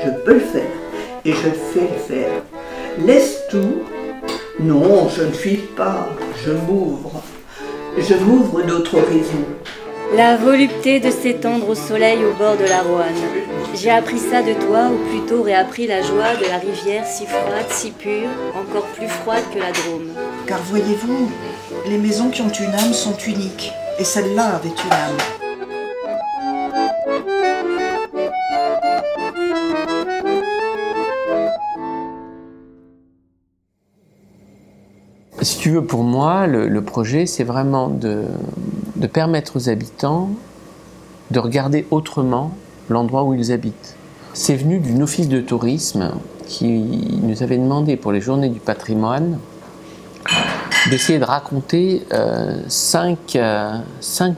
Je peux le faire et je sais le faire. Laisse tout. Non, je ne fuis pas, je m'ouvre. Je m'ouvre d'autres horizons. La volupté de s'étendre au soleil au bord de la Roanne. J'ai appris ça de toi, ou plutôt réappris la joie de la rivière si froide, si pure, encore plus froide que la Drôme. Car voyez-vous, les maisons qui ont une âme sont uniques, et celle-là avait une âme. Si tu veux, pour moi, le projet, c'est vraiment de permettre aux habitants de regarder autrement l'endroit où ils habitent. C'est venu d'un office de tourisme qui nous avait demandé pour les journées du patrimoine d'essayer de raconter 5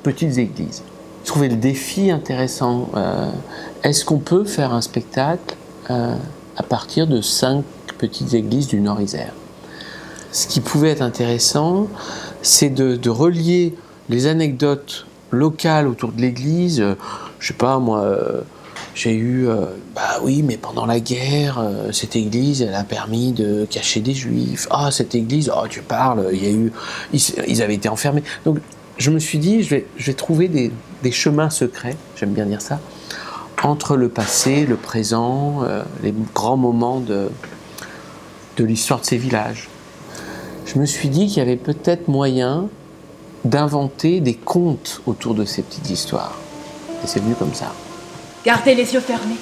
petites églises. Je trouvais le défi intéressant. Est-ce qu'on peut faire un spectacle à partir de 5 petites églises du Nord-Isère? Ce qui pouvait être intéressant, c'est de relier les anecdotes locales autour de l'église. Je sais pas, moi, j'ai eu, bah oui, mais pendant la guerre, cette église, elle a permis de cacher des juifs. Ah, cette église, oh, tu parles, il y a eu, ils avaient été enfermés. Donc, je me suis dit, je vais trouver des chemins secrets, j'aime bien dire ça, entre le passé, le présent, les grands moments de l'histoire de ces villages. Je me suis dit qu'il y avait peut-être moyen d'inventer des contes autour de ces petites histoires. Et c'est venu comme ça. Gardez les yeux fermés.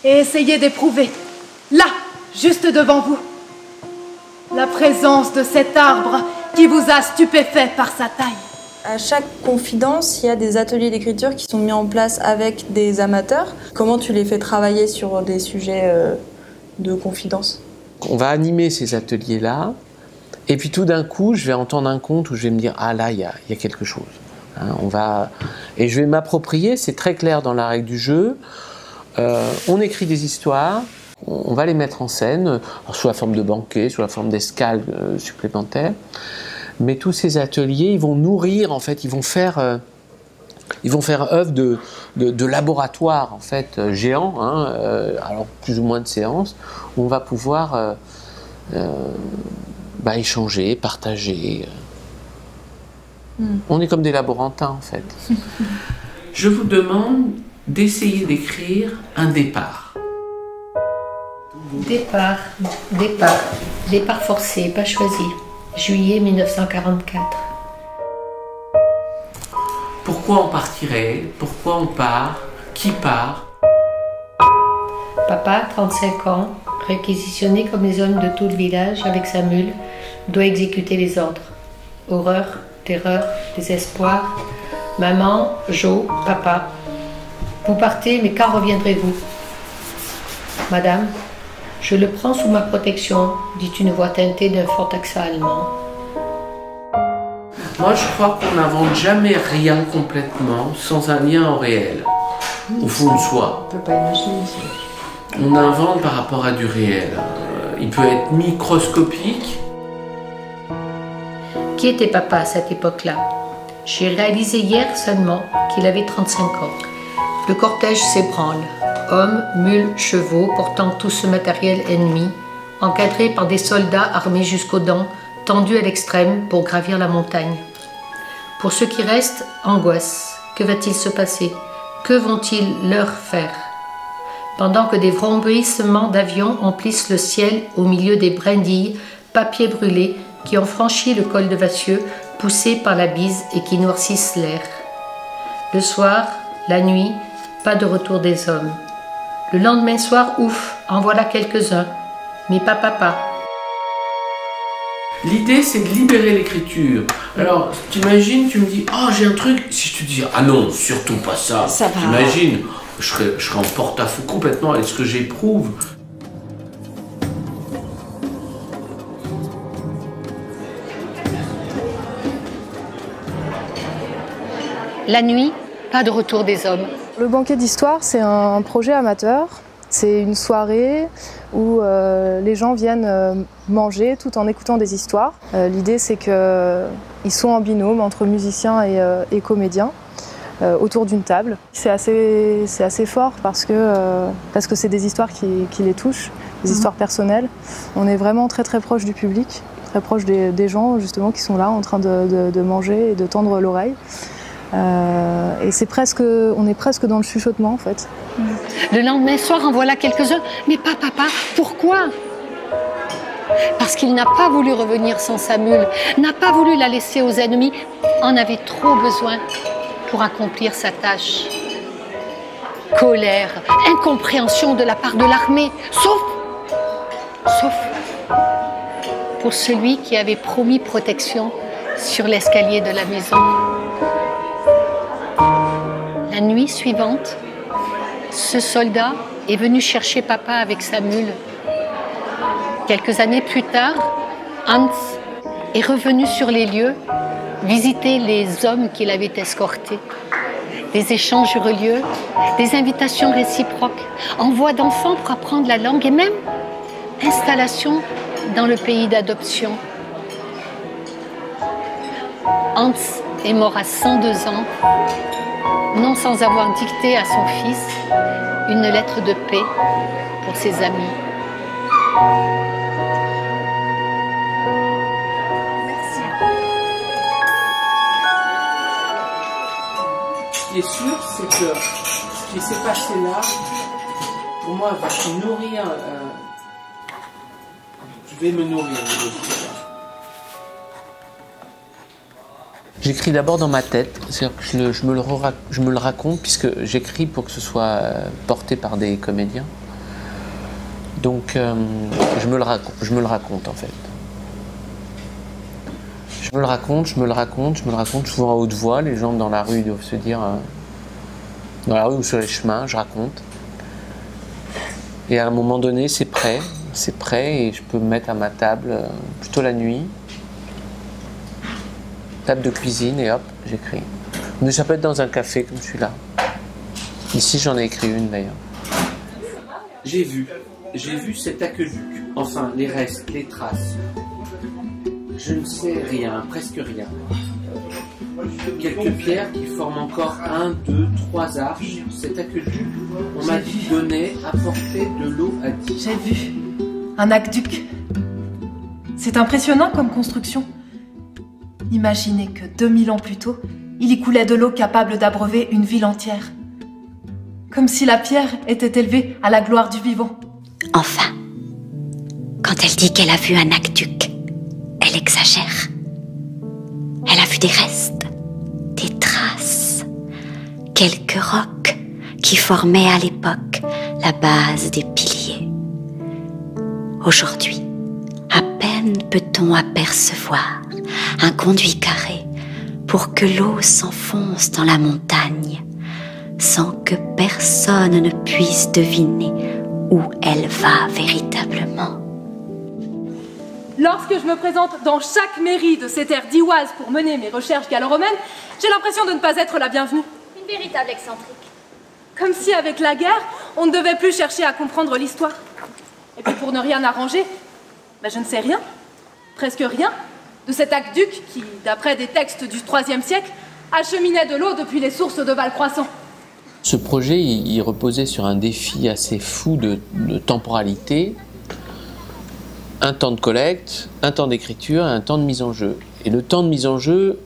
Et essayez d'éprouver, là, juste devant vous, la présence de cet arbre qui vous a stupéfait par sa taille. À chaque confidence, il y a des ateliers d'écriture qui sont mis en place avec des amateurs. Comment tu les fais travailler sur des sujets de confidence? On va animer ces ateliers-là, et puis tout d'un coup, je vais entendre un conte où je vais me dire « Ah là, il y a quelque chose hein, ». Et je vais m'approprier, c'est très clair dans la règle du jeu. On écrit des histoires, on va les mettre en scène, sous la forme de banquets, sous la forme d'escales supplémentaires. Mais tous ces ateliers, ils vont nourrir, en fait, ils vont faire œuvre de laboratoire en fait géant, hein, alors plus ou moins de séances, où on va pouvoir échanger, partager. On est comme des laborantins en fait. Je vous demande d'essayer d'écrire un départ. Départ forcé, pas choisi. Juillet 1944. Pourquoi on partirait? Pourquoi on part? Qui part? Papa, 35 ans, réquisitionné comme les hommes de tout le village avec sa mule, doit exécuter les ordres. Horreur, terreur, désespoir. Maman, Jo, papa. Vous partez, mais quand reviendrez-vous? Madame, je le prends sous ma protection, dit une voix teintée d'un fort accent allemand. Moi, je crois qu'on n'invente jamais rien complètement sans un lien au réel, au fond de soi. On ne peut pas imaginer ça. On invente par rapport à du réel. Il peut être microscopique. Qui était papa à cette époque-là? J'ai réalisé hier seulement qu'il avait 35 ans. Le cortège s'ébranle. Hommes, mules, chevaux portant tout ce matériel ennemi, encadrés par des soldats armés jusqu'aux dents, tendus à l'extrême pour gravir la montagne. Pour ceux qui restent, angoisse. Que va-t-il se passer? Que vont-ils leur faire? Pendant que des vrombissements d'avions emplissent le ciel au milieu des brindilles, papiers brûlés qui ont franchi le col de Vassieux, poussés par la bise et qui noircissent l'air. Le soir, la nuit, pas de retour des hommes. Le lendemain soir, ouf, en voilà quelques-uns, mais pas papa. L'idée, c'est de libérer l'écriture. Alors, t'imagines, tu me dis, oh, j'ai un truc. Si je te dis, ah non, surtout pas ça. Ça va. T'imagines, je serais en porte-à-faux complètement avec ce que j'éprouve. La nuit, pas de retour des hommes. Le banquet d'histoire, c'est un projet amateur. C'est une soirée où les gens viennent manger tout en écoutant des histoires. L'idée, c'est qu'ils sont en binôme entre musiciens et comédiens autour d'une table. C'est assez fort parce que c'est des histoires qui les touchent, des histoires personnelles. On est vraiment très très proche du public, très proche des gens justement qui sont là en train de manger et de tendre l'oreille. Et on est presque dans le chuchotement en fait. Le lendemain soir, en voilà quelques-uns. Mais papa, pourquoi? Parce qu'il n'a pas voulu revenir sans sa mule, n'a pas voulu la laisser aux ennemis, en avait trop besoin pour accomplir sa tâche. Colère, incompréhension de la part de l'armée, sauf pour celui qui avait promis protection sur l'escalier de la maison. La nuit suivante, ce soldat est venu chercher papa avec sa mule. Quelques années plus tard, Hans est revenu sur les lieux, visiter les hommes qu'il avait escortés. Des échanges eurent lieu, des invitations réciproques, envoi d'enfants pour apprendre la langue et même installation dans le pays d'adoption. Hans est mort à 102 ans, non sans avoir dicté à son fils une lettre de paix pour ses amis. Merci. Ce qui est sûr, c'est que ce qui s'est passé là, pour moi, va se nourrir. Je vais me nourrir. J'écris d'abord dans ma tête, c'est-à-dire que je me le raconte puisque j'écris pour que ce soit porté par des comédiens. Donc je me le raconte en fait. Je me le raconte, souvent à haute voix. Les gens dans la rue doivent se dire, dans la rue ou sur les chemins, je raconte. Et à un moment donné, c'est prêt et je peux me mettre à ma table, plutôt la nuit. Table de cuisine et hop, j'écris. Mais ça peut être dans un café comme celui-là. Ici, j'en ai écrit une d'ailleurs. J'ai vu cet aqueduc, enfin les restes, les traces. Je ne sais rien, presque rien. Quelques pierres qui forment encore 1, 2, 3 arches. Cet aqueduc, on m'a dit, donnait, apportait de l'eau à 10. J'ai vu un aqueduc. C'est impressionnant comme construction. Imaginez que 2000 ans plus tôt, il y coulait de l'eau capable d'abreuver une ville entière. Comme si la pierre était élevée à la gloire du vivant. Enfin, quand elle dit qu'elle a vu un aqueduc, elle exagère. Elle a vu des restes, des traces, quelques rocs qui formaient à l'époque la base des piliers. Aujourd'hui, à peine peut-on apercevoir un conduit carré pour que l'eau s'enfonce dans la montagne sans que personne ne puisse deviner où elle va véritablement. Lorsque je me présente dans chaque mairie de ces terres d'Iwaz pour mener mes recherches gallo-romaines, j'ai l'impression de ne pas être la bienvenue. Une véritable excentrique. Comme si avec la guerre, on ne devait plus chercher à comprendre l'histoire. Et puis pour ne rien arranger, je ne sais rien, presque rien, de cet aqueduc qui, d'après des textes du IIIe siècle, acheminait de l'eau depuis les sources de Val-Croissant. Ce projet, il reposait sur un défi assez fou de temporalité. Un temps de collecte, un temps d'écriture et un temps de mise en jeu. Et le temps de mise en jeu,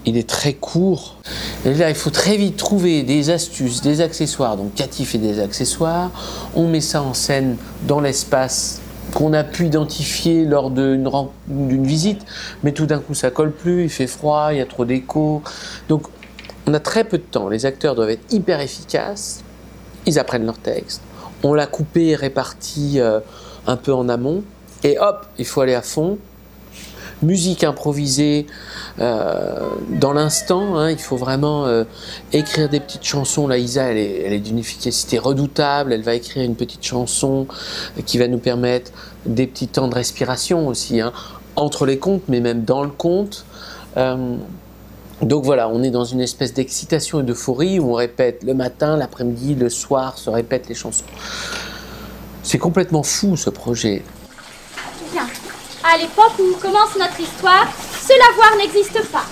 il est très court. Et là, il faut très vite trouver des astuces, des accessoires. Donc Cathy fait des accessoires, on met ça en scène dans l'espace qu'on a pu identifier lors d'une visite, mais tout d'un coup ça colle plus, il fait froid, il y a trop d'écho. Donc on a très peu de temps, les acteurs doivent être hyper efficaces, ils apprennent leur texte, on l'a coupé et réparti un peu en amont, et hop, il faut aller à fond. Musique improvisée dans l'instant, hein, il faut vraiment écrire des petites chansons. Là, Isa, elle est d'une efficacité redoutable, elle va écrire une petite chanson qui va nous permettre des petits temps de respiration aussi, hein, entre les contes, mais même dans le conte. Donc voilà, on est dans une espèce d'excitation et d'euphorie où on répète le matin, l'après-midi, le soir, se répètent les chansons. C'est complètement fou ce projet. Bien. À l'époque où commence notre histoire, ce lavoir n'existe pas.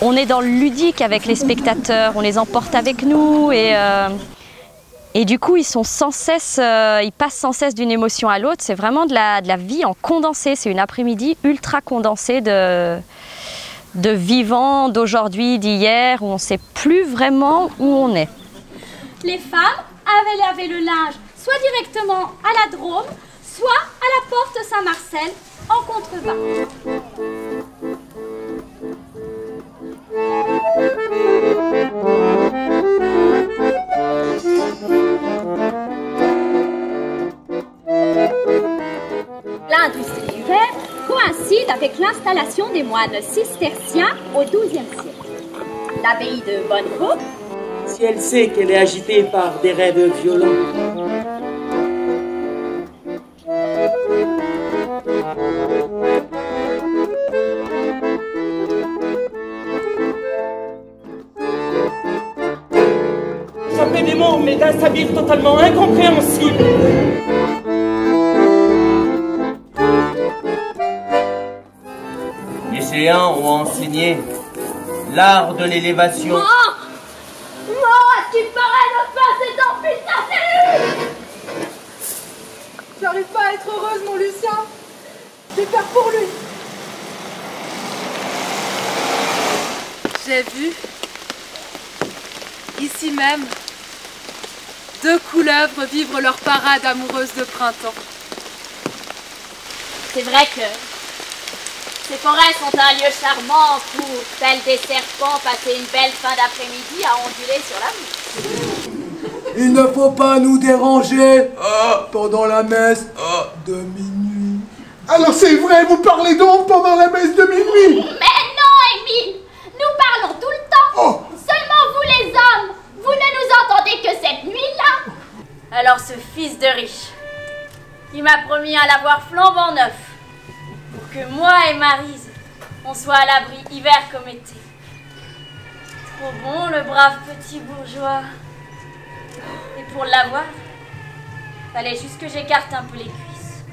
On est dans le ludique avec les spectateurs, on les emporte avec nous et du coup ils sont sans cesse, ils passent sans cesse d'une émotion à l'autre. C'est vraiment de la vie en condensé, c'est une après-midi ultra condensée de vivants, d'aujourd'hui, d'hier, où on ne sait plus vraiment où on est. Les femmes avaient lavé le linge soit directement à la Drôme, soit à la porte Saint-Marcel en contrebas. L'industrie du verre coïncide avec l'installation des moines cisterciens au XIIe siècle. L'abbaye de Bonneveau, si elle sait qu'elle est agitée par des rêves violents, j'appelle des mots, mais d'un sabir totalement incompréhensible. Les géants ont enseigné l'art de l'élévation. tu parais ne pas cet enfant de ta cellule. J'arrive pas à être heureuse, mon Lucien. J'ai peur pour lui. J'ai vu, ici même, 2 couleuvres vivre leur parade amoureuse de printemps. C'est vrai que ces forêts sont un lieu charmant pour, tels des serpents, passer une belle fin d'après-midi à onduler sur la mousse. Il ne faut pas nous déranger pendant la messe de minuit. Alors c'est vrai, vous parlez donc pendant la messe de minuit? Mais non, Émile, nous parlons tout le temps. Seulement vous les hommes, vous ne nous entendez que cette nuit-là. Alors ce fils de riche, qui m'a promis un lavoir flambant neuf, pour que moi et Maryse, on soit à l'abri hiver comme été. Trop bon le brave petit bourgeois. Et pour l'avoir, fallait juste que j'écarte un peu les cuisses.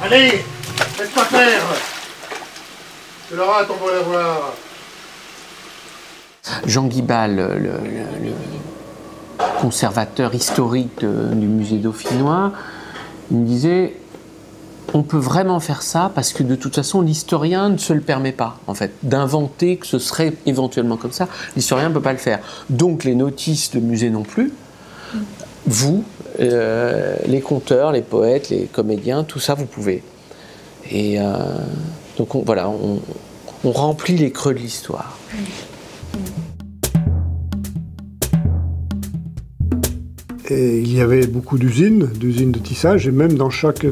Allez, laisse-toi faire. Tu l'auras ton bon lavoir. Jean Guibal, le conservateur historique du musée dauphinois, il me disait on peut vraiment faire ça parce que de toute façon l'historien ne se le permet pas en fait d'inventer que ce serait éventuellement comme ça. L'historien ne peut pas le faire. Donc les notices de musée non plus. Vous, les conteurs, les poètes, les comédiens, tout ça vous pouvez. Et donc voilà, on remplit les creux de l'histoire. Et il y avait beaucoup d'usines de tissage, et même dans chaque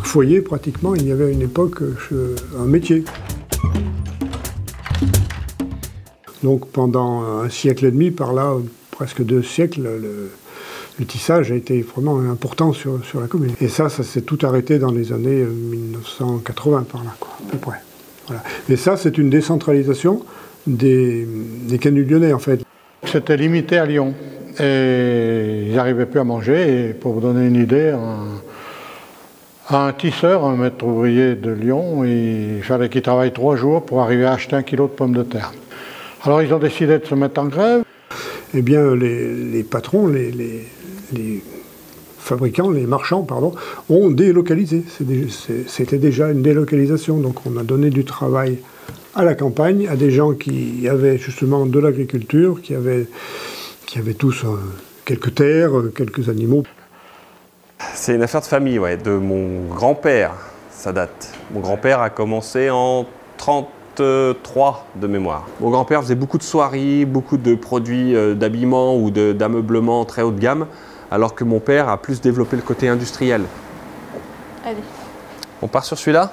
foyer, pratiquement, il y avait à une époque un métier. Donc pendant un siècle et demi, par là, presque 2 siècles, le tissage a été vraiment important sur la commune. Et ça s'est tout arrêté dans les années 1980, par là, quoi, à peu près. Voilà. Et ça, c'est une décentralisation des canuts lyonnais, en fait. C'était limité à Lyon. Et ils n'arrivaient plus à manger. Et pour vous donner une idée, un tisseur, un maître ouvrier de Lyon, il fallait qu'il travaille 3 jours pour arriver à acheter 1 kilo de pommes de terre. Alors ils ont décidé de se mettre en grève. Eh bien, les patrons, les fabricants, les marchands, pardon, ont délocalisé. C'était déjà une délocalisation. Donc on a donné du travail à la campagne, à des gens qui avaient justement de l'agriculture, qui avaient tous quelques terres, quelques animaux. C'est une affaire de famille, ouais, de mon grand-père, ça date. Mon grand-père a commencé en 1933 de mémoire. Mon grand-père faisait beaucoup de soieries, beaucoup de produits d'habillement ou d'ameublement très haut de gamme, alors que mon père a plus développé le côté industriel. Allez. On part sur celui-là ?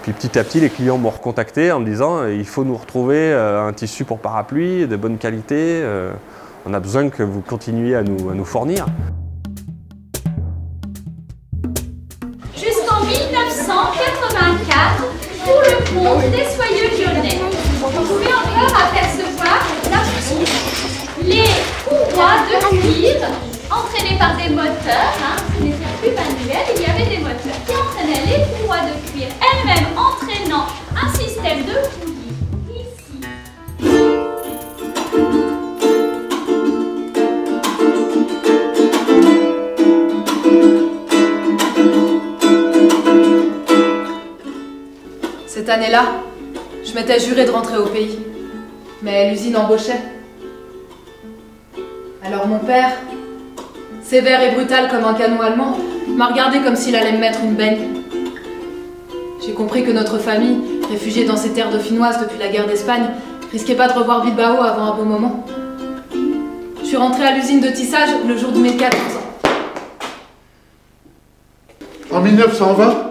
Puis petit à petit, les clients m'ont recontacté en me disant il faut nous retrouver un tissu pour parapluie de bonne qualité. On a besoin que vous continuiez à nous fournir. Jusqu'en 1984, pour le compte des soyeux lyonnais. pouvez encore apercevoir les courroies de cuir entraînées par des moteurs. Ce n'était plus manuel, il y avait des moteurs qui entraînaient les courroies de cuir elles-mêmes, entraînant un système de poulies ici. Cette année-là, je m'étais juré de rentrer au pays. Mais l'usine embauchait. Alors mon père, sévère et brutal comme un canon allemand, m'a regardé comme s'il allait me mettre une baigne. J'ai compris que notre famille, réfugiée dans ces terres dauphinoises depuis la guerre d'Espagne, risquait pas de revoir Bilbao avant un bon moment. Je suis rentrée à l'usine de tissage le jour de mes 14 ans. En 1920,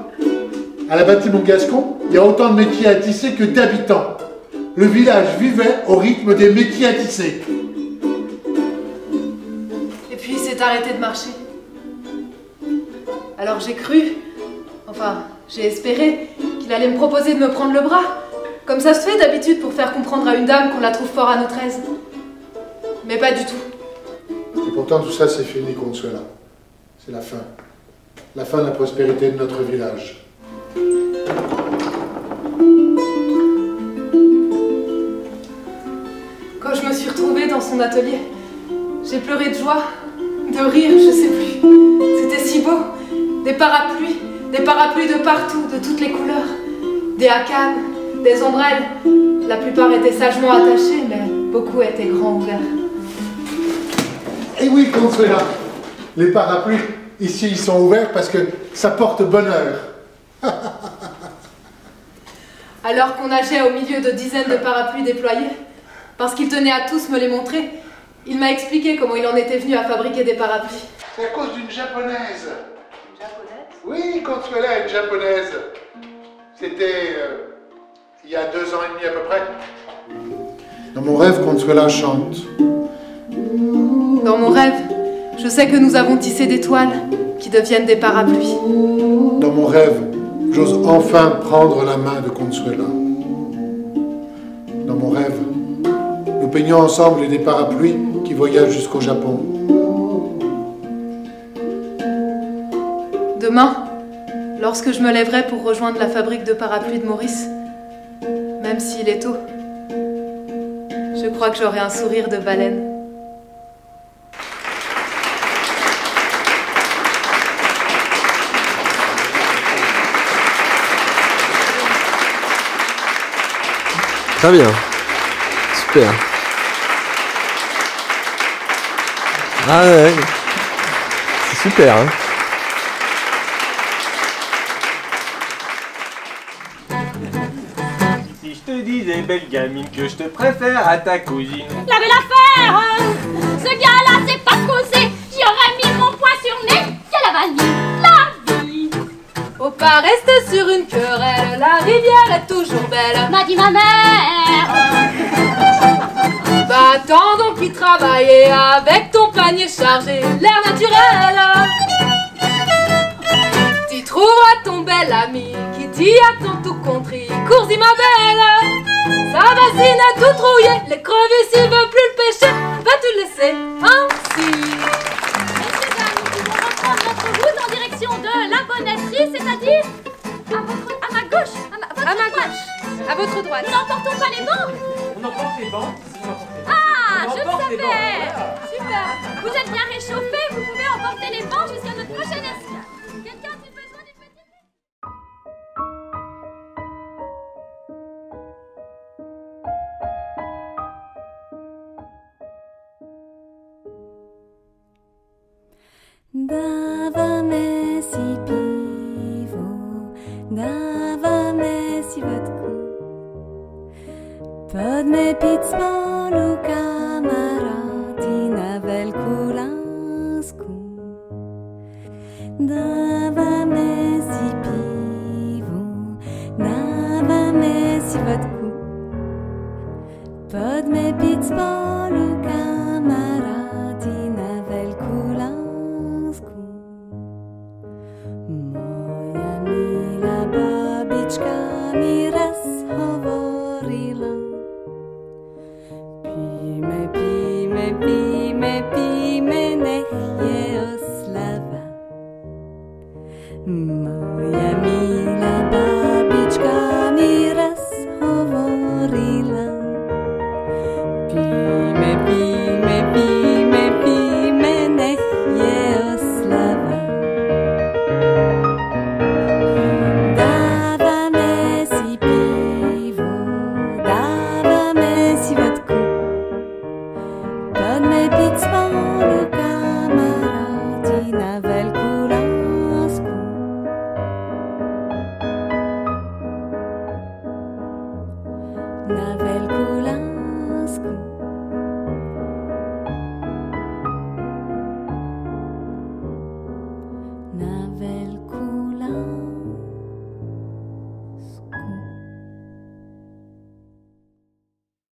à la Bâtiment-Gascon, il y a autant de métiers à tisser que d'habitants. Le village vivait au rythme des métiers à tisser. Et puis il s'est arrêté de marcher. Alors j'ai cru, enfin j'ai espéré, qu'il allait me proposer de me prendre le bras, comme ça se fait d'habitude pour faire comprendre à une dame qu'on la trouve fort à notre aise. Mais pas du tout. Et pourtant tout ça c'est fini, Consuela. C'est la fin. La fin de la prospérité de notre village. Quand je me suis retrouvée dans son atelier, j'ai pleuré de joie, de rire, je sais plus. C'était si beau. Des parapluies de partout, de toutes les couleurs. Des hacanes, des ombrelles. La plupart étaient sagement attachés, mais beaucoup étaient grands ouverts. Et oui, Consuela, les parapluies, ici ils sont ouverts parce que ça porte bonheur. Alors qu'on nageait au milieu de dizaines de parapluies déployés, parce qu'il tenait à tous me les montrer, il m'a expliqué comment il en était venu à fabriquer des parapluies. C'est à cause d'une japonaise. Une japonaise? Oui, Consuela, une japonaise. C'était il y a 2 ans et demi à peu près. Dans mon rêve, Consuela chante. Dans mon rêve, je sais que nous avons tissé des toiles qui deviennent des parapluies. Dans mon rêve, j'ose enfin prendre la main de Consuela. Dans mon rêve, nous peignons ensemble des parapluies qui voyagent jusqu'au Japon. Demain, lorsque je me lèverai pour rejoindre la fabrique de parapluies de Maurice, même s'il est tôt, je crois que j'aurai un sourire de baleine. Très bien. Super. Ah ouais. C'est super, hein. Si je te disais, belle gamine, que je te préfère à ta cousine. La belle affaire. Ce gars-là, c'est pas causé. J'y aurais mis mon poing sur le nez. Y'a la vanille, la vie. Faut pas rester sur une querelle, la rivière est toujours belle, m'a dit ma mère. Bah attends donc y travailler avec ton panier chargé, l'air naturel. T'y trouveras ton bel ami qui t'y attend tout contrit. Cours-y ma belle, sa bassine est tout trouillée, l'écrevisse il veut plus le pêcher, vas-tu le laisser ainsi? Messieurs dames, nous pouvons reprendre notre route en direction de la bonnetterie, c'est-à-dire à ma gauche, à ma gauche, à votre droite. Nous n'emportons pas les bancs. On emporte les bancs. Ah, je le savais. Super. Vous êtes bien réchauffés, vous pouvez emporter les bancs jusqu'à notre prochaine escale. Quelqu'un a-t-il besoin d'une petite... Dávame si pivo, dávame si vodku. Poďme piť spolu, kamaráti, na veľkú lásku.